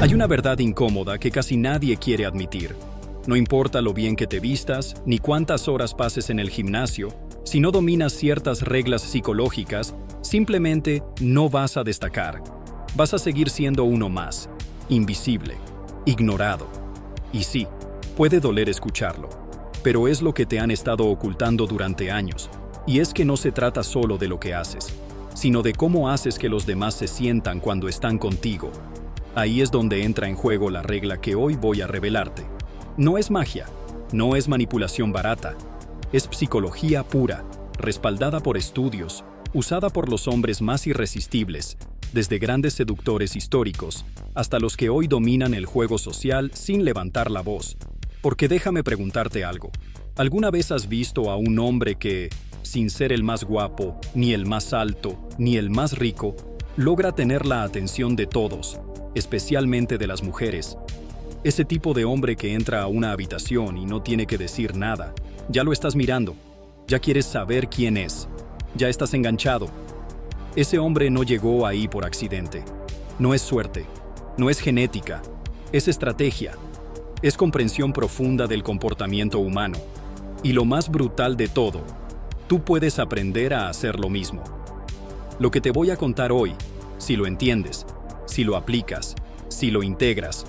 Hay una verdad incómoda que casi nadie quiere admitir. No importa lo bien que te vistas, ni cuántas horas pases en el gimnasio, si no dominas ciertas reglas psicológicas, simplemente no vas a destacar. Vas a seguir siendo uno más, invisible, ignorado. Y sí, puede doler escucharlo, pero es lo que te han estado ocultando durante años. Y es que no se trata solo de lo que haces, sino de cómo haces que los demás se sientan cuando están contigo. Ahí es donde entra en juego la regla que hoy voy a revelarte. No es magia, no es manipulación barata, es psicología pura, respaldada por estudios, usada por los hombres más irresistibles, desde grandes seductores históricos hasta los que hoy dominan el juego social sin levantar la voz. Porque déjame preguntarte algo. ¿Alguna vez has visto a un hombre que, sin ser el más guapo, ni el más alto, ni el más rico, logra tener la atención de todos, especialmente de las mujeres? Ese tipo de hombre que entra a una habitación y no tiene que decir nada, ya lo estás mirando, ya quieres saber quién es, ya estás enganchado. Ese hombre no llegó ahí por accidente. No es suerte, no es genética, es estrategia, es comprensión profunda del comportamiento humano. Y lo más brutal de todo, tú puedes aprender a hacer lo mismo. Lo que te voy a contar hoy, si lo entiendes, si lo aplicas, si lo integras,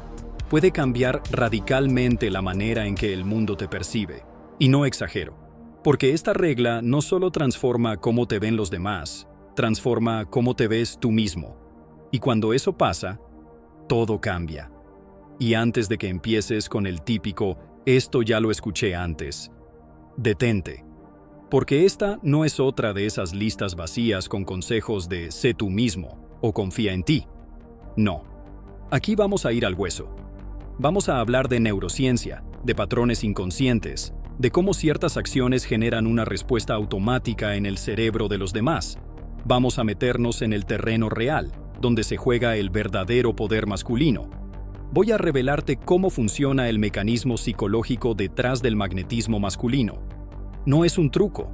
puede cambiar radicalmente la manera en que el mundo te percibe. Y no exagero, porque esta regla no solo transforma cómo te ven los demás, transforma cómo te ves tú mismo. Y cuando eso pasa, todo cambia. Y antes de que empieces con el típico «esto ya lo escuché antes», detente. Porque esta no es otra de esas listas vacías con consejos de «sé tú mismo» o «confía en ti». No. Aquí vamos a ir al hueso. Vamos a hablar de neurociencia, de patrones inconscientes, de cómo ciertas acciones generan una respuesta automática en el cerebro de los demás. Vamos a meternos en el terreno real, donde se juega el verdadero poder masculino. Voy a revelarte cómo funciona el mecanismo psicológico detrás del magnetismo masculino. No es un truco,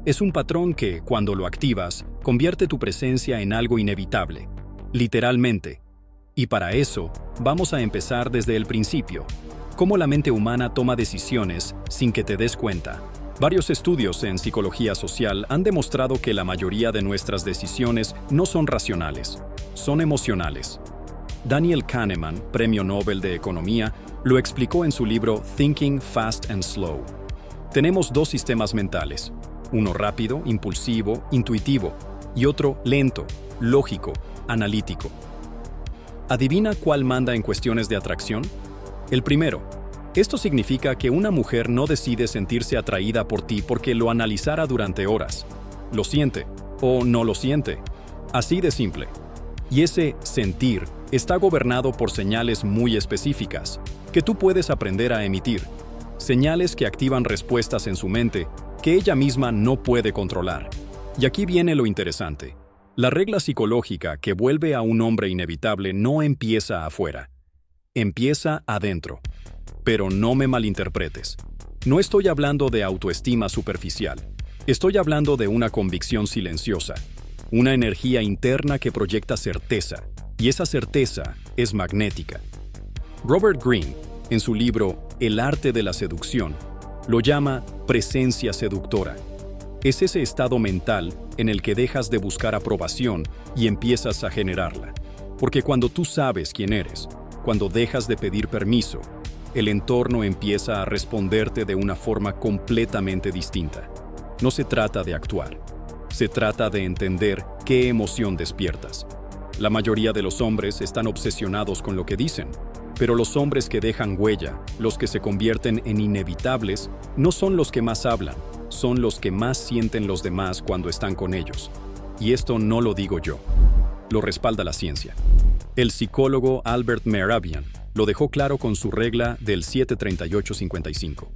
es un patrón que, cuando lo activas, convierte tu presencia en algo inevitable, literalmente. Y para eso, vamos a empezar desde el principio. Cómo la mente humana toma decisiones sin que te des cuenta. Varios estudios en psicología social han demostrado que la mayoría de nuestras decisiones no son racionales, son emocionales. Daniel Kahneman, Premio Nobel de Economía, lo explicó en su libro Thinking Fast and Slow. Tenemos dos sistemas mentales, uno rápido, impulsivo, intuitivo, y otro lento, lógico, analítico. ¿Adivina cuál manda en cuestiones de atracción? El primero. Esto significa que una mujer no decide sentirse atraída por ti porque lo analizara durante horas. Lo siente o no lo siente. Así de simple. Y ese sentir está gobernado por señales muy específicas que tú puedes aprender a emitir. Señales que activan respuestas en su mente que ella misma no puede controlar. Y aquí viene lo interesante. La regla psicológica que vuelve a un hombre inevitable no empieza afuera. Empieza adentro. Pero no me malinterpretes. No estoy hablando de autoestima superficial. Estoy hablando de una convicción silenciosa. Una energía interna que proyecta certeza. Y esa certeza es magnética. Robert Greene, en su libro El arte de la seducción, lo llama presencia seductora. Es ese estado mental en el que dejas de buscar aprobación y empiezas a generarla. Porque cuando tú sabes quién eres, cuando dejas de pedir permiso, el entorno empieza a responderte de una forma completamente distinta. No se trata de actuar, se trata de entender qué emoción despiertas. La mayoría de los hombres están obsesionados con lo que dicen, pero los hombres que dejan huella, los que se convierten en inevitables, no son los que más hablan, son los que más sienten los demás cuando están con ellos. Y esto no lo digo yo, lo respalda la ciencia. El psicólogo Albert Mehrabian lo dejó claro con su regla del 7-38-55.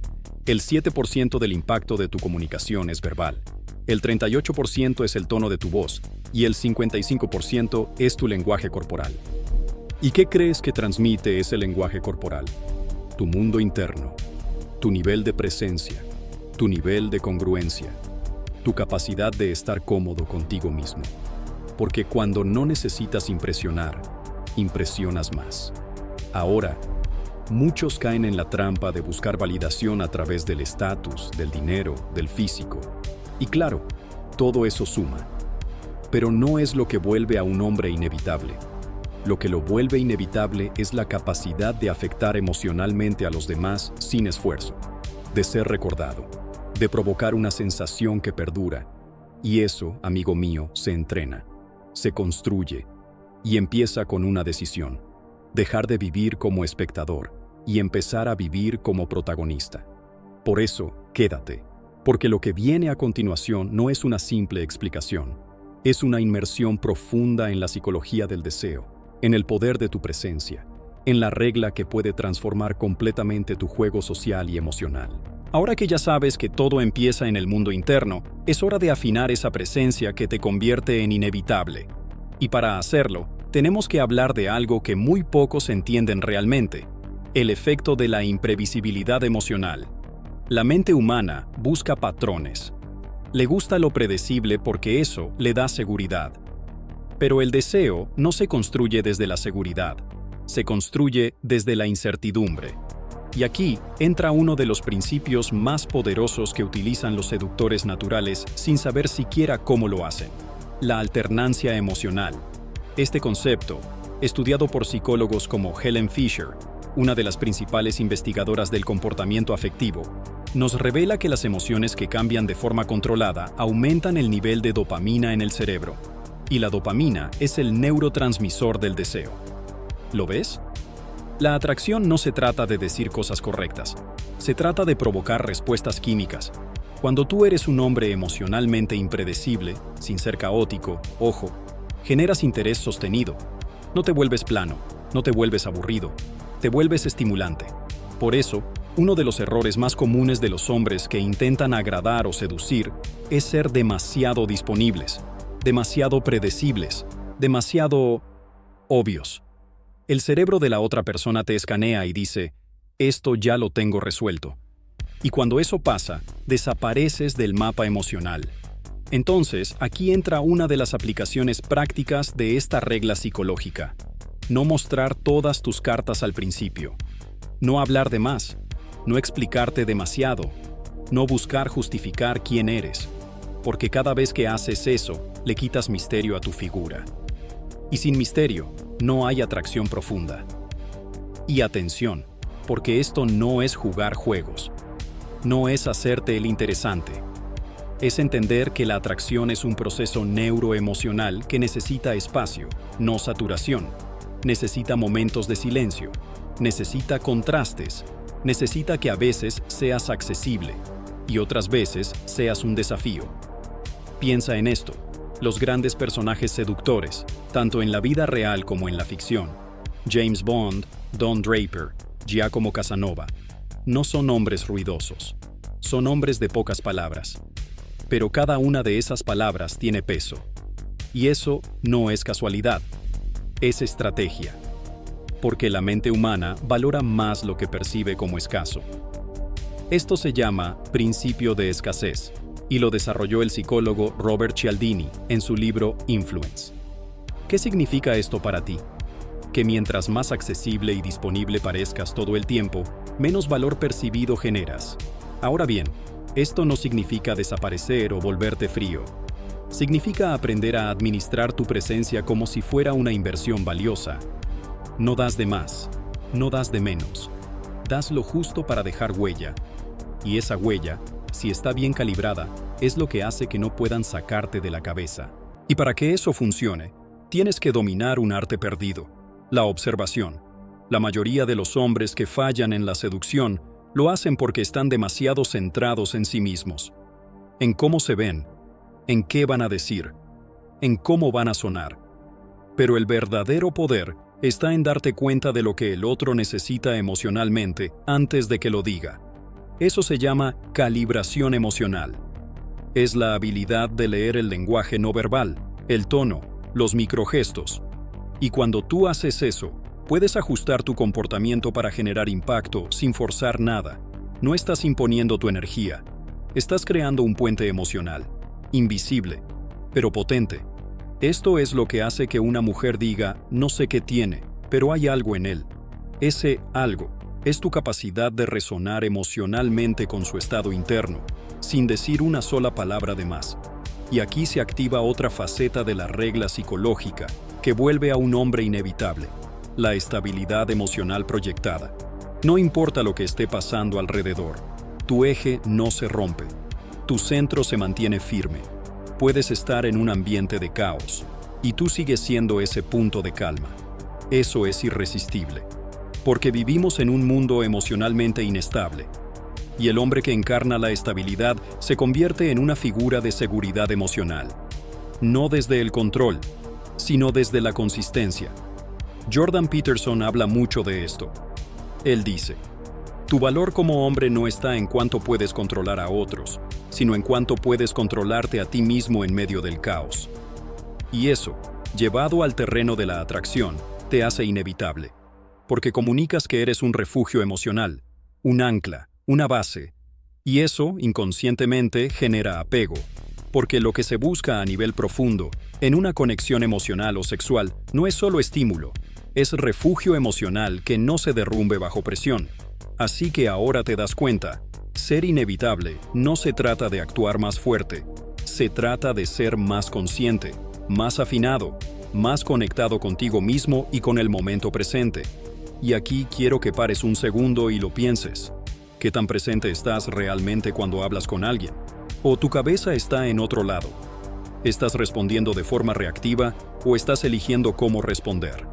El 7% del impacto de tu comunicación es verbal, el 38% es el tono de tu voz y el 55% es tu lenguaje corporal. ¿Y qué crees que transmite ese lenguaje corporal? Tu mundo interno, tu nivel de presencia, tu nivel de congruencia, tu capacidad de estar cómodo contigo mismo. Porque cuando no necesitas impresionar, impresionas más. Ahora, muchos caen en la trampa de buscar validación a través del estatus, del dinero, del físico. Y claro, todo eso suma. Pero no es lo que vuelve a un hombre inevitable. Lo que lo vuelve inevitable es la capacidad de afectar emocionalmente a los demás sin esfuerzo, de ser recordado, de provocar una sensación que perdura. Y eso, amigo mío, se entrena, se construye y empieza con una decisión: dejar de vivir como espectador y empezar a vivir como protagonista. Por eso, quédate, porque lo que viene a continuación no es una simple explicación, es una inmersión profunda en la psicología del deseo, en el poder de tu presencia, en la regla que puede transformar completamente tu juego social y emocional. Ahora que ya sabes que todo empieza en el mundo interno, es hora de afinar esa presencia que te convierte en inevitable. Y para hacerlo, tenemos que hablar de algo que muy pocos entienden realmente: el efecto de la imprevisibilidad emocional. La mente humana busca patrones. Le gusta lo predecible porque eso le da seguridad. Pero el deseo no se construye desde la seguridad, se construye desde la incertidumbre. Y aquí entra uno de los principios más poderosos que utilizan los seductores naturales sin saber siquiera cómo lo hacen: la alternancia emocional. Este concepto, estudiado por psicólogos como Helen Fisher, una de las principales investigadoras del comportamiento afectivo, nos revela que las emociones que cambian de forma controlada aumentan el nivel de dopamina en el cerebro. Y la dopamina es el neurotransmisor del deseo. ¿Lo ves? La atracción no se trata de decir cosas correctas, se trata de provocar respuestas químicas. Cuando tú eres un hombre emocionalmente impredecible, sin ser caótico, ojo, generas interés sostenido. No te vuelves plano, no te vuelves aburrido, te vuelves estimulante. Por eso, uno de los errores más comunes de los hombres que intentan agradar o seducir es ser demasiado disponibles, demasiado predecibles, demasiado obvios. El cerebro de la otra persona te escanea y dice: esto ya lo tengo resuelto. Y cuando eso pasa, desapareces del mapa emocional. Entonces, aquí entra una de las aplicaciones prácticas de esta regla psicológica: no mostrar todas tus cartas al principio, no hablar de más, no explicarte demasiado, no buscar justificar quién eres, porque cada vez que haces eso, le quitas misterio a tu figura. Y sin misterio, no hay atracción profunda. Y atención, porque esto no es jugar juegos, no es hacerte el interesante. Es entender que la atracción es un proceso neuroemocional que necesita espacio, no saturación. Necesita momentos de silencio, necesita contrastes, necesita que a veces seas accesible y otras veces seas un desafío. Piensa en esto: los grandes personajes seductores, tanto en la vida real como en la ficción, James Bond, Don Draper, Giacomo Casanova, no son hombres ruidosos, son hombres de pocas palabras. Pero cada una de esas palabras tiene peso. Y eso no es casualidad, es estrategia. Porque la mente humana valora más lo que percibe como escaso. Esto se llama principio de escasez, y lo desarrolló el psicólogo Robert Cialdini en su libro Influence. ¿Qué significa esto para ti? Que mientras más accesible y disponible parezcas todo el tiempo, menos valor percibido generas. Ahora bien, esto no significa desaparecer o volverte frío. Significa aprender a administrar tu presencia como si fuera una inversión valiosa. No das de más, no das de menos. Das lo justo para dejar huella. Y esa huella, si está bien calibrada, es lo que hace que no puedan sacarte de la cabeza. Y para que eso funcione, tienes que dominar un arte perdido: la observación. La mayoría de los hombres que fallan en la seducción lo hacen porque están demasiado centrados en sí mismos, en cómo se ven, en qué van a decir, en cómo van a sonar. Pero el verdadero poder está en darte cuenta de lo que el otro necesita emocionalmente antes de que lo diga. Eso se llama calibración emocional. Es la habilidad de leer el lenguaje no verbal, el tono, los microgestos. Y cuando tú haces eso, puedes ajustar tu comportamiento para generar impacto sin forzar nada. No estás imponiendo tu energía. Estás creando un puente emocional, invisible, pero potente. Esto es lo que hace que una mujer diga: no sé qué tiene, pero hay algo en él. Ese algo es tu capacidad de resonar emocionalmente con su estado interno, sin decir una sola palabra de más. Y aquí se activa otra faceta de la regla psicológica que vuelve a un hombre inevitable: la estabilidad emocional proyectada. No importa lo que esté pasando alrededor, tu eje no se rompe, tu centro se mantiene firme. Puedes estar en un ambiente de caos, y tú sigues siendo ese punto de calma. Eso es irresistible, porque vivimos en un mundo emocionalmente inestable, y el hombre que encarna la estabilidad se convierte en una figura de seguridad emocional. No desde el control, sino desde la consistencia. Jordan Peterson habla mucho de esto. Él dice: tu valor como hombre no está en cuánto puedes controlar a otros, sino en cuánto puedes controlarte a ti mismo en medio del caos. Y eso, llevado al terreno de la atracción, te hace inevitable, porque comunicas que eres un refugio emocional, un ancla, una base, y eso, inconscientemente, genera apego, porque lo que se busca a nivel profundo, en una conexión emocional o sexual, no es solo estímulo, es refugio emocional que no se derrumbe bajo presión. Así que ahora te das cuenta, ser inevitable no se trata de actuar más fuerte, se trata de ser más consciente, más afinado, más conectado contigo mismo y con el momento presente. Y aquí quiero que pares un segundo y lo pienses. ¿Qué tan presente estás realmente cuando hablas con alguien? ¿O tu cabeza está en otro lado? ¿Estás respondiendo de forma reactiva o estás eligiendo cómo responder?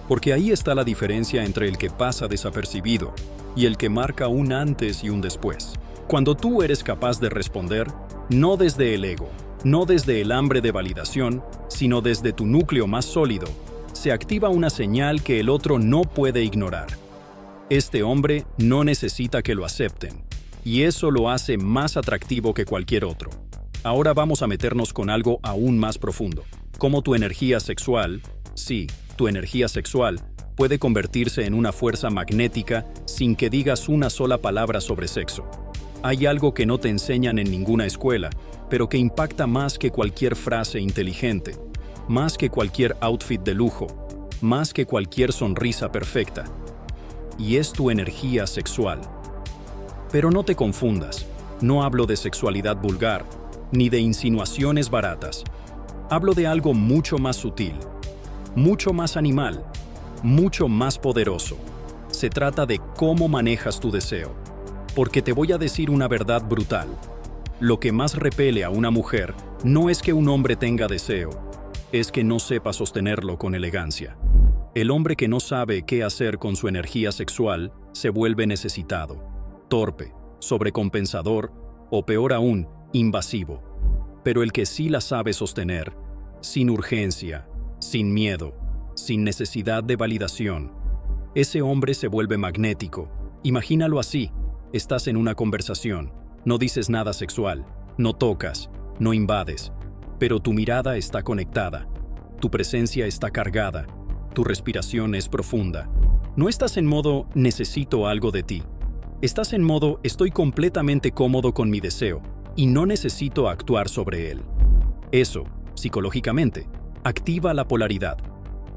Porque ahí está la diferencia entre el que pasa desapercibido y el que marca un antes y un después. Cuando tú eres capaz de responder, no desde el ego, no desde el hambre de validación, sino desde tu núcleo más sólido, se activa una señal que el otro no puede ignorar. Este hombre no necesita que lo acepten, y eso lo hace más atractivo que cualquier otro. Ahora vamos a meternos con algo aún más profundo. Cómo tu energía sexual, sí, tu energía sexual, puede convertirse en una fuerza magnética sin que digas una sola palabra sobre sexo. Hay algo que no te enseñan en ninguna escuela, pero que impacta más que cualquier frase inteligente, más que cualquier outfit de lujo, más que cualquier sonrisa perfecta. Y es tu energía sexual. Pero no te confundas, no hablo de sexualidad vulgar, ni de insinuaciones baratas. Hablo de algo mucho más sutil, mucho más animal, mucho más poderoso. Se trata de cómo manejas tu deseo. Porque te voy a decir una verdad brutal. Lo que más repele a una mujer no es que un hombre tenga deseo, es que no sepa sostenerlo con elegancia. El hombre que no sabe qué hacer con su energía sexual se vuelve necesitado, torpe, sobrecompensador o peor aún, invasivo. Pero el que sí la sabe sostener, sin urgencia, sin miedo, sin necesidad de validación, ese hombre se vuelve magnético. Imagínalo así: estás en una conversación, no dices nada sexual, no tocas, no invades, pero tu mirada está conectada, tu presencia está cargada, tu respiración es profunda. No estás en modo necesito algo de ti. Estás en modo estoy completamente cómodo con mi deseo y no necesito actuar sobre él. Eso, psicológicamente, activa la polaridad.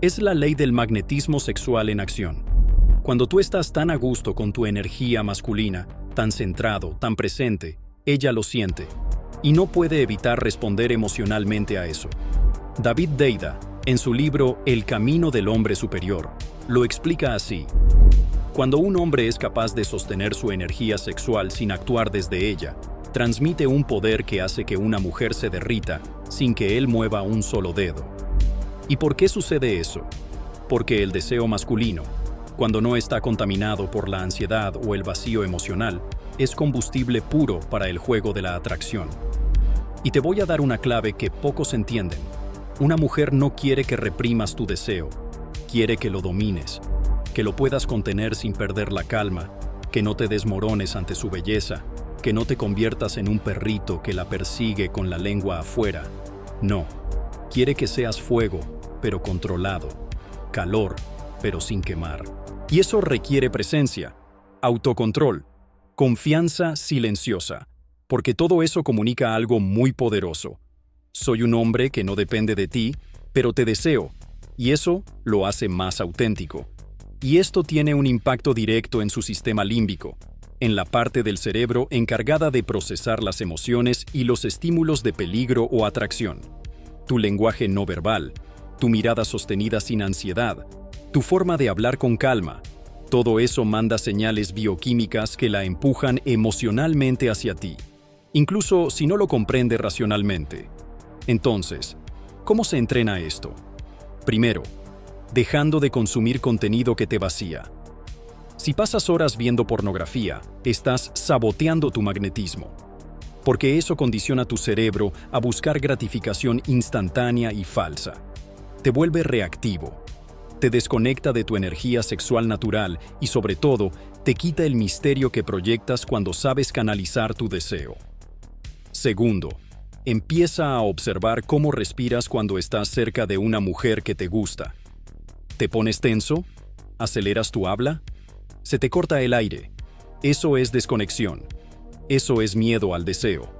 Es la ley del magnetismo sexual en acción. Cuando tú estás tan a gusto con tu energía masculina, tan centrado, tan presente, ella lo siente y no puede evitar responder emocionalmente a eso. David Deida, en su libro El camino del hombre superior, lo explica así: cuando un hombre es capaz de sostener su energía sexual sin actuar desde ella, transmite un poder que hace que una mujer se derrita sin que él mueva un solo dedo. ¿Y por qué sucede eso? Porque el deseo masculino, cuando no está contaminado por la ansiedad o el vacío emocional, es combustible puro para el juego de la atracción. Y te voy a dar una clave que pocos entienden. Una mujer no quiere que reprimas tu deseo, quiere que lo domines, que lo puedas contener sin perder la calma, que no te desmorones ante su belleza, que no te conviertas en un perrito que la persigue con la lengua afuera. No, quiere que seas fuego, pero controlado, calor, pero sin quemar. Y eso requiere presencia, autocontrol, confianza silenciosa, porque todo eso comunica algo muy poderoso. Soy un hombre que no depende de ti, pero te deseo, y eso lo hace más auténtico. Y esto tiene un impacto directo en su sistema límbico, en la parte del cerebro encargada de procesar las emociones y los estímulos de peligro o atracción. Tu lenguaje no verbal, tu mirada sostenida sin ansiedad, tu forma de hablar con calma, todo eso manda señales bioquímicas que la empujan emocionalmente hacia ti, incluso si no lo comprende racionalmente. Entonces, ¿cómo se entrena esto? Primero, dejando de consumir contenido que te vacía. Si pasas horas viendo pornografía, estás saboteando tu magnetismo, porque eso condiciona tu cerebro a buscar gratificación instantánea y falsa. Te vuelve reactivo, te desconecta de tu energía sexual natural y, sobre todo, te quita el misterio que proyectas cuando sabes canalizar tu deseo. Segundo, empieza a observar cómo respiras cuando estás cerca de una mujer que te gusta. ¿Te pones tenso? ¿Aceleras tu habla? ¿Se te corta el aire? Eso es desconexión. Eso es miedo al deseo.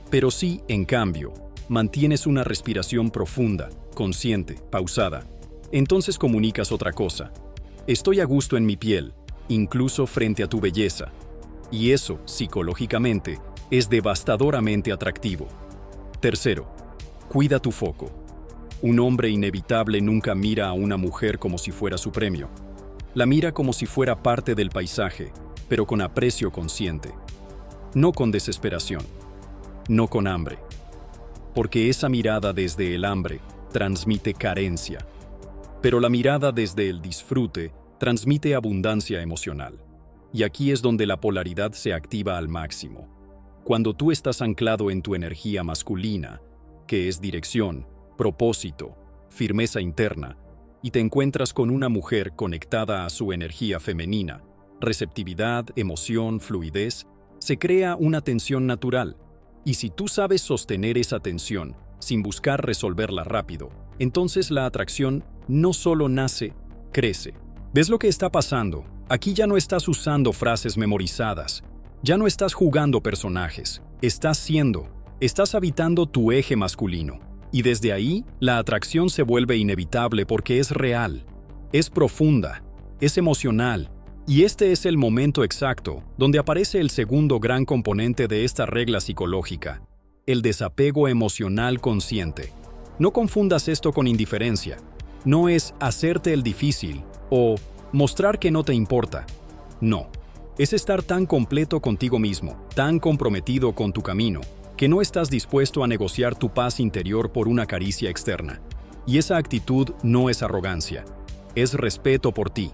Pero si, en cambio, mantienes una respiración profunda, consciente, pausada, entonces comunicas otra cosa. Estoy a gusto en mi piel, incluso frente a tu belleza. Y eso, psicológicamente, es devastadoramente atractivo. Tercero, cuida tu foco. Un hombre inevitable nunca mira a una mujer como si fuera su premio. La mira como si fuera parte del paisaje, pero con aprecio consciente. No con desesperación. No con hambre. Porque esa mirada desde el hambre transmite carencia. Pero la mirada desde el disfrute transmite abundancia emocional. Y aquí es donde la polaridad se activa al máximo. Cuando tú estás anclado en tu energía masculina, que es dirección, propósito, firmeza interna, y te encuentras con una mujer conectada a su energía femenina, receptividad, emoción, fluidez, se crea una tensión natural. Y si tú sabes sostener esa tensión, sin buscar resolverla rápido, entonces la atracción no solo nace, crece. ¿Ves lo que está pasando? Aquí ya no estás usando frases memorizadas, ya no estás jugando personajes, estás habitando tu eje masculino. Y desde ahí, la atracción se vuelve inevitable porque es real, es profunda, es emocional. Y este es el momento exacto donde aparece el segundo gran componente de esta regla psicológica, el desapego emocional consciente. No confundas esto con indiferencia. No es hacerte el difícil o mostrar que no te importa. No, es estar tan completo contigo mismo, tan comprometido con tu camino, que no estás dispuesto a negociar tu paz interior por una caricia externa. Y esa actitud no es arrogancia, es respeto por ti.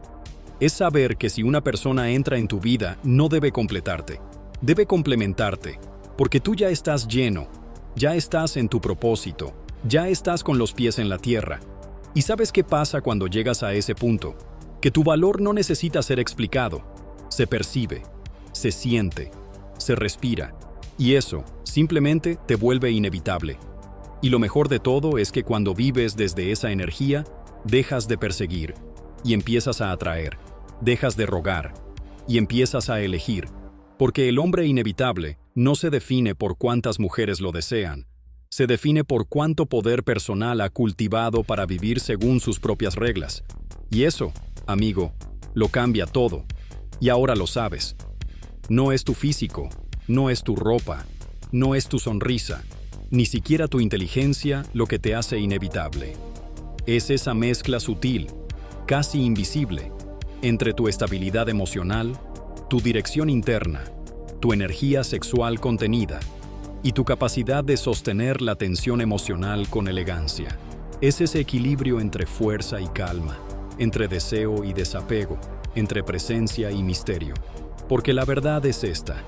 Es saber que si una persona entra en tu vida, no debe completarte, debe complementarte, porque tú ya estás lleno, ya estás en tu propósito, ya estás con los pies en la tierra. ¿Y sabes qué pasa cuando llegas a ese punto? Que tu valor no necesita ser explicado, se percibe, se siente, se respira, y eso simplemente te vuelve inevitable. Y lo mejor de todo es que cuando vives desde esa energía, dejas de perseguir y empiezas a atraer, dejas de rogar y empiezas a elegir, porque el hombre inevitable no se define por cuántas mujeres lo desean, se define por cuánto poder personal ha cultivado para vivir según sus propias reglas. Y eso, amigo, lo cambia todo. Y ahora lo sabes. No es tu físico, no es tu ropa, no es tu sonrisa, ni siquiera tu inteligencia lo que te hace inevitable. Es esa mezcla sutil, casi invisible, entre tu estabilidad emocional, tu dirección interna, tu energía sexual contenida y tu capacidad de sostener la tensión emocional con elegancia. Es ese equilibrio entre fuerza y calma, entre deseo y desapego, entre presencia y misterio. Porque la verdad es esta: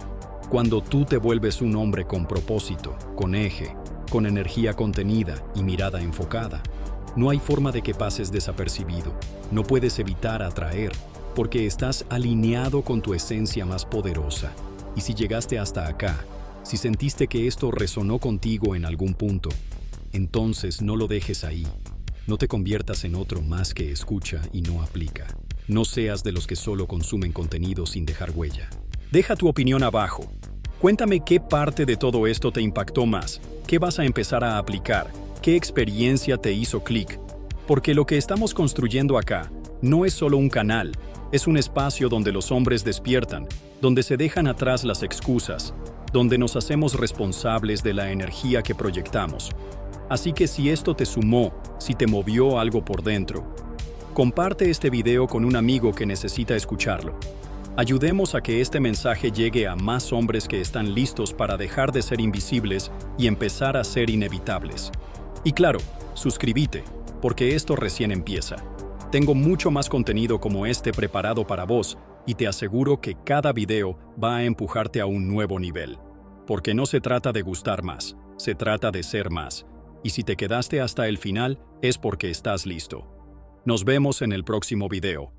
cuando tú te vuelves un hombre con propósito, con eje, con energía contenida y mirada enfocada, no hay forma de que pases desapercibido. No puedes evitar atraer, porque estás alineado con tu esencia más poderosa. Y si llegaste hasta acá, si sentiste que esto resonó contigo en algún punto, entonces no lo dejes ahí. No te conviertas en otro más que escucha y no aplica. No seas de los que solo consumen contenido sin dejar huella. Deja tu opinión abajo. Cuéntame qué parte de todo esto te impactó más, qué vas a empezar a aplicar, qué experiencia te hizo clic. Porque lo que estamos construyendo acá No es solo un canal, es un espacio donde los hombres despiertan, donde se dejan atrás las excusas, donde nos hacemos responsables de la energía que proyectamos. Así que si esto te sumó, si te movió algo por dentro, comparte este video con un amigo que necesita escucharlo. Ayudemos a que este mensaje llegue a más hombres que están listos para dejar de ser invisibles y empezar a ser inevitables. Y claro, suscríbete, porque esto recién empieza. Tengo mucho más contenido como este preparado para vos y te aseguro que cada video va a empujarte a un nuevo nivel. Porque no se trata de gustar más, se trata de ser más. Y si te quedaste hasta el final, es porque estás listo. Nos vemos en el próximo video.